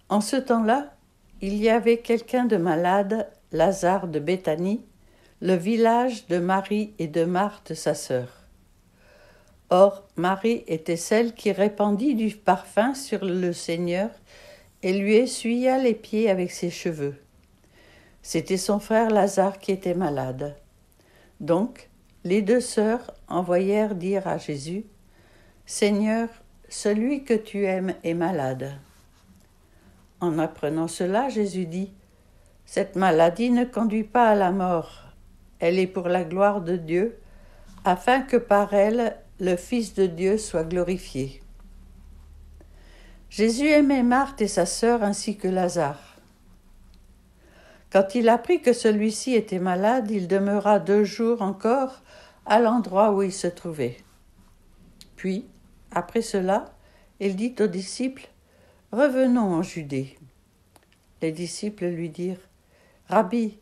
En ce temps-là, il y avait quelqu'un de malade, Lazare de Béthanie, le village de Marie et de Marthe sa sœur. Or, Marie était celle qui répandit du parfum sur le Seigneur et lui essuya les pieds avec ses cheveux. C'était son frère Lazare qui était malade. Donc, les deux sœurs envoyèrent dire à Jésus, « Seigneur, celui que tu aimes est malade. » En apprenant cela, Jésus dit, « Cette maladie ne conduit pas à la mort. Elle est pour la gloire de Dieu, afin que par elle, le Fils de Dieu soit glorifié. » Jésus aimait Marthe et sa sœur ainsi que Lazare. Quand il apprit que celui-ci était malade, il demeura 2 jours encore à l'endroit où il se trouvait. Puis, après cela, il dit aux disciples, « Revenons en Judée. » Les disciples lui dirent, « Rabbi,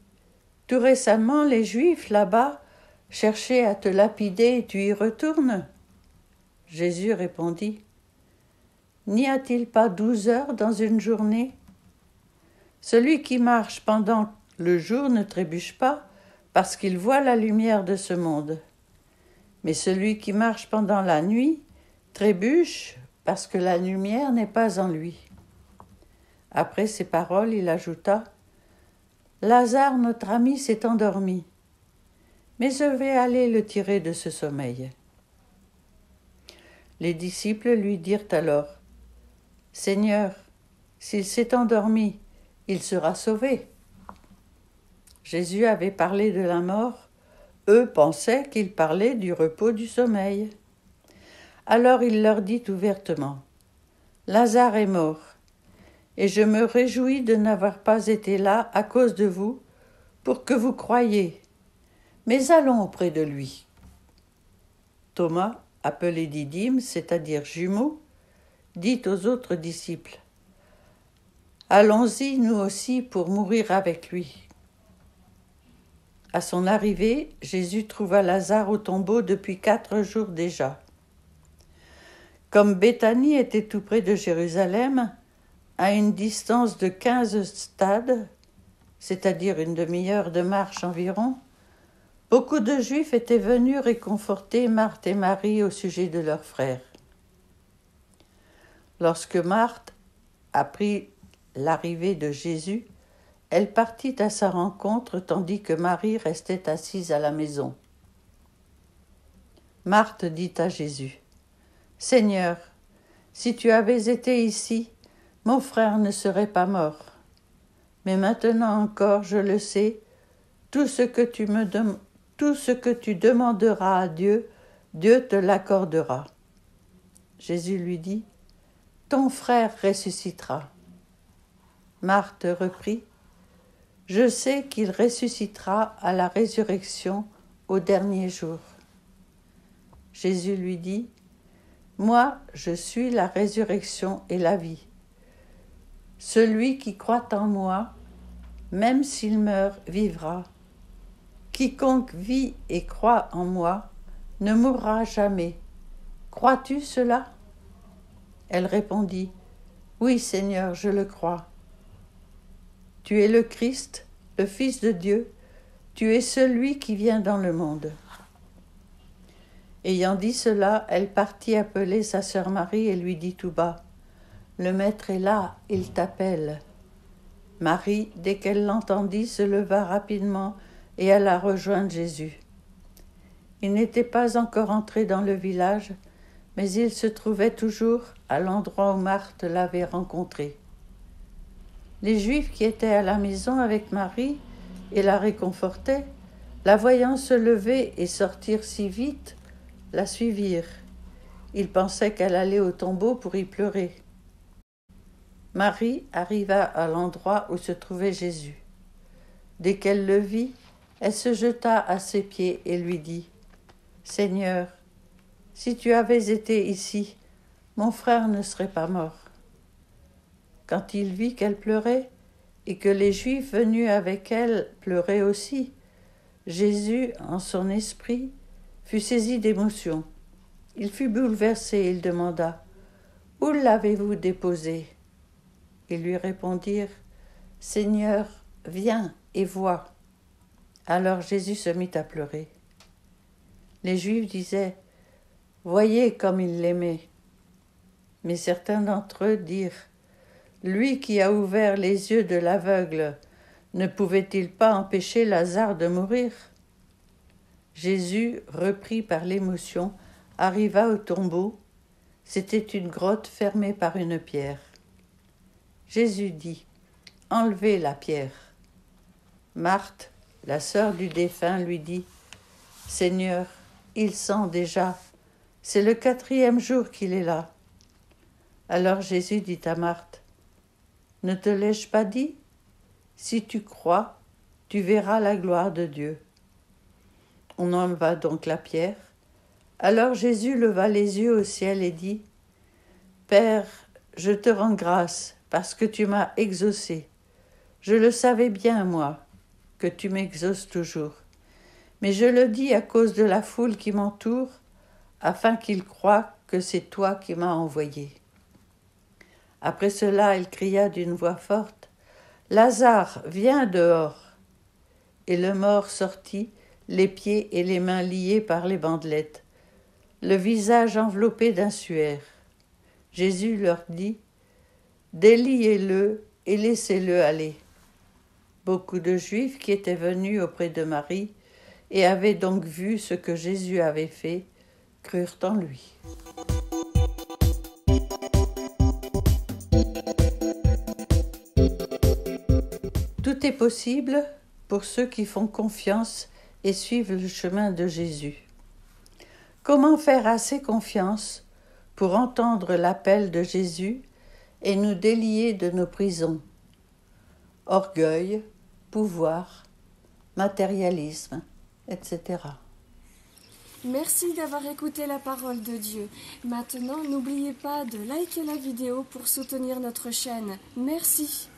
tout récemment les Juifs là-bas cherchaient à te lapider et tu y retournes ?» Jésus répondit, « N'y a-t-il pas 12 heures dans une journée ? Celui qui marche pendant le jour ne trébuche pas parce qu'il voit la lumière de ce monde. Mais celui qui marche pendant la nuit trébuche parce que la lumière n'est pas en lui. » Après ces paroles, il ajouta, « Lazare, notre ami, s'est endormi, mais je vais aller le tirer de ce sommeil. » Les disciples lui dirent alors, « Seigneur, s'il s'est endormi, il sera sauvé. » Jésus avait parlé de la mort, eux pensaient qu'il parlait du repos du sommeil. Alors il leur dit ouvertement, « Lazare est mort, et je me réjouis de n'avoir pas été là à cause de vous, pour que vous croyiez. Mais allons auprès de lui. » Thomas, appelé Didyme, c'est-à-dire jumeau, dit aux autres disciples, « Allons-y nous aussi pour mourir avec lui. » À son arrivée, Jésus trouva Lazare au tombeau depuis 4 jours déjà. Comme Béthanie était tout près de Jérusalem, à une distance de 15 stades, c'est-à-dire une demi-heure de marche environ, beaucoup de Juifs étaient venus réconforter Marthe et Marie au sujet de leur frère. Lorsque Marthe apprit l'arrivée de Jésus, elle partit à sa rencontre tandis que Marie restait assise à la maison. Marthe dit à Jésus, « Seigneur, si tu avais été ici, mon frère ne serait pas mort. Mais maintenant encore, je le sais, tout ce que tu demanderas à Dieu, Dieu te l'accordera. » Jésus lui dit, « Ton frère ressuscitera. » Marthe reprit, « Je sais qu'il ressuscitera à la résurrection au dernier jour. » Jésus lui dit, « Moi, je suis la résurrection et la vie. Celui qui croit en moi, même s'il meurt, vivra. Quiconque vit et croit en moi ne mourra jamais. Crois-tu cela ? » Elle répondit, « Oui, Seigneur, je le crois. Tu es le Christ, le Fils de Dieu, tu es celui qui vient dans le monde. » Ayant dit cela, elle partit appeler sa sœur Marie et lui dit tout bas, « Le Maître est là, il t'appelle. » Marie, dès qu'elle l'entendit, se leva rapidement et alla rejoindre Jésus. Il n'était pas encore entré dans le village, mais il se trouvait toujours à l'endroit où Marthe l'avait rencontré. Les Juifs qui étaient à la maison avec Marie et la réconfortaient, la voyant se lever et sortir si vite, la suivirent. Ils pensaient qu'elle allait au tombeau pour y pleurer. Marie arriva à l'endroit où se trouvait Jésus. Dès qu'elle le vit, elle se jeta à ses pieds et lui dit, « Seigneur, si tu avais été ici, mon frère ne serait pas mort. » Quand il vit qu'elle pleurait et que les Juifs venus avec elle pleuraient aussi, Jésus, en son esprit, fut saisi d'émotion. Il fut bouleversé et il demanda, « Où l'avez-vous déposé ?» Ils lui répondirent, « Seigneur, viens et vois. » Alors Jésus se mit à pleurer. Les Juifs disaient, « Voyez comme il l'aimait. » Mais certains d'entre eux dirent, « Lui qui a ouvert les yeux de l'aveugle, ne pouvait-il pas empêcher Lazare de mourir ?» Jésus, repris par l'émotion, arriva au tombeau. C'était une grotte fermée par une pierre. Jésus dit, « Enlevez la pierre. » Marthe, la sœur du défunt, lui dit, « Seigneur, il sent déjà, c'est le 4e jour qu'il est là. » Alors Jésus dit à Marthe, « Ne te l'ai-je pas dit? Si tu crois, tu verras la gloire de Dieu. » On enleva donc la pierre. Alors Jésus leva les yeux au ciel et dit, « Père, je te rends grâce parce que tu m'as exaucé. Je le savais bien, moi, que tu m'exauces toujours. Mais je le dis à cause de la foule qui m'entoure, afin qu'ils croient que c'est toi qui m'as envoyé. » Après cela, il cria d'une voix forte, « Lazare, viens dehors !» Et le mort sortit, les pieds et les mains liés par les bandelettes, le visage enveloppé d'un suaire. Jésus leur dit, « Déliez-le et laissez-le aller. » Beaucoup de Juifs qui étaient venus auprès de Marie et avaient donc vu ce que Jésus avait fait, crurent en lui. Tout est possible pour ceux qui font confiance et suivent le chemin de Jésus. Comment faire assez confiance pour entendre l'appel de Jésus et nous délier de nos prisons? Orgueil, pouvoir, matérialisme, etc. Merci d'avoir écouté la parole de Dieu. Maintenant, n'oubliez pas de liker la vidéo pour soutenir notre chaîne. Merci.